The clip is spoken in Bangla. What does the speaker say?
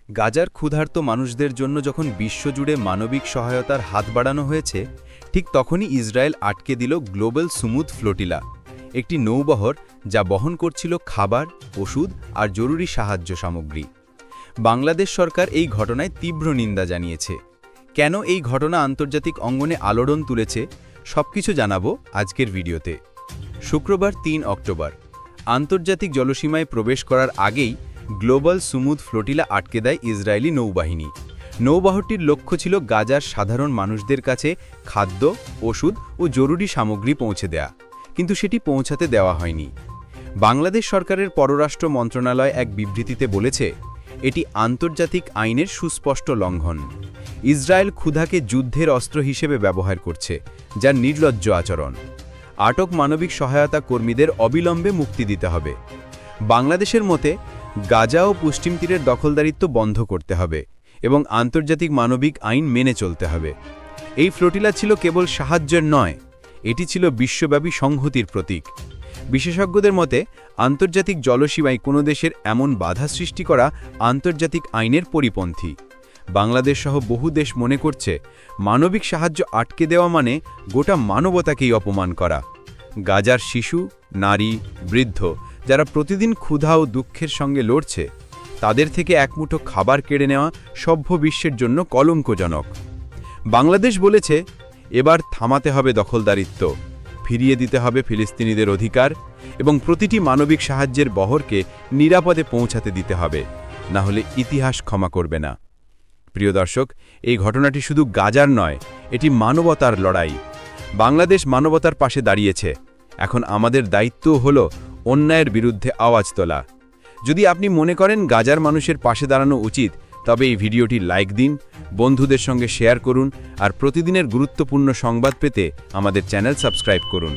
গাজার ক্ষুধার্ত মানুষদের জন্য যখন বিশ্বজুড়ে মানবিক সহায়তার হাত বাড়ানো হয়েছে, ঠিক তখনই ইসরায়েল আটকে দিল গ্লোবাল সুমুদ ফ্লোটিলা, একটি নৌবহর যা বহন করছিল খাবার, ওষুধ আর জরুরি সাহায্য সামগ্রী। বাংলাদেশ সরকার এই ঘটনায় তীব্র নিন্দা জানিয়েছে। কেন এই ঘটনা আন্তর্জাতিক অঙ্গনে আলোড়ন তুলেছে, সবকিছু জানাবো আজকের ভিডিওতে। শুক্রবার ৩ অক্টোবর আন্তর্জাতিক জলসীমায় প্রবেশ করার আগেই গ্লোবাল সুমুদ ফ্লোটিলা আটকে দেয় ইসরায়েলি নৌবাহিনী। নৌবহরটির লক্ষ্য ছিল গাজার সাধারণ মানুষদের কাছে খাদ্য, ওষুধ ও জরুরি সামগ্রী পৌঁছে দেয়া, কিন্তু সেটি পৌঁছাতে দেওয়া হয়নি। বাংলাদেশ সরকারের পররাষ্ট্র মন্ত্রণালয় এক বিবৃতিতে বলেছে, এটি আন্তর্জাতিক আইনের সুস্পষ্ট লঙ্ঘন। ইসরায়েল ক্ষুধাকে যুদ্ধের অস্ত্র হিসেবে ব্যবহার করছে, যা নির্লজ্জ আচরণ। আটক মানবিক সহায়তা কর্মীদের অবিলম্বে মুক্তি দিতে হবে। বাংলাদেশের মতে গাজা ও পশ্চিম তীরের দখলদারিত্ব বন্ধ করতে হবে এবং আন্তর্জাতিক মানবিক আইন মেনে চলতে হবে। এই ফ্লোটিলা ছিল কেবল সাহায্যের নয়, এটি ছিল বিশ্বব্যাপী সংহতির প্রতীক। বিশেষজ্ঞদের মতে আন্তর্জাতিক জলসীমায় কোনো দেশের এমন বাধা সৃষ্টি করা আন্তর্জাতিক আইনের পরিপন্থী। বাংলাদেশ সহ বহু দেশ মনে করছে, মানবিক সাহায্য আটকে দেওয়া মানে গোটা মানবতাকেই অপমান করা। গাজার শিশু, নারী, বৃদ্ধ যারা প্রতিদিন ক্ষুধা ও দুঃখের সঙ্গে লড়ছে, তাদের থেকে এক মুঠো খাবার কেড়ে নেওয়া সভ্য বিশ্বের জন্য কলঙ্কজনক। বাংলাদেশ বলেছে, এবার থামাতে হবে দখলদারিত্ব, ফিরিয়ে দিতে হবে ফিলিস্তিনিদের অধিকার এবং প্রতিটি মানবিক সাহায্যের বহরকে নিরাপদে পৌঁছাতে দিতে হবে, না হলে ইতিহাস ক্ষমা করবে না। প্রিয় দর্শক, এই ঘটনাটি শুধু গাজার নয়, এটি মানবতার লড়াই। বাংলাদেশ মানবতার পাশে দাঁড়িয়েছে। এখন আমাদের দায়িত্ব হল অন্যায়ের বিরুদ্ধে আওয়াজ তোলা। যদি আপনি মনে করেন গাজার মানুষের পাশে দাঁড়ানো উচিত, তবে এই ভিডিওটি লাইক দিন, বন্ধুদের সঙ্গে শেয়ার করুন আর প্রতিদিনের গুরুত্বপূর্ণ সংবাদ পেতে আমাদের চ্যানেল সাবস্ক্রাইব করুন।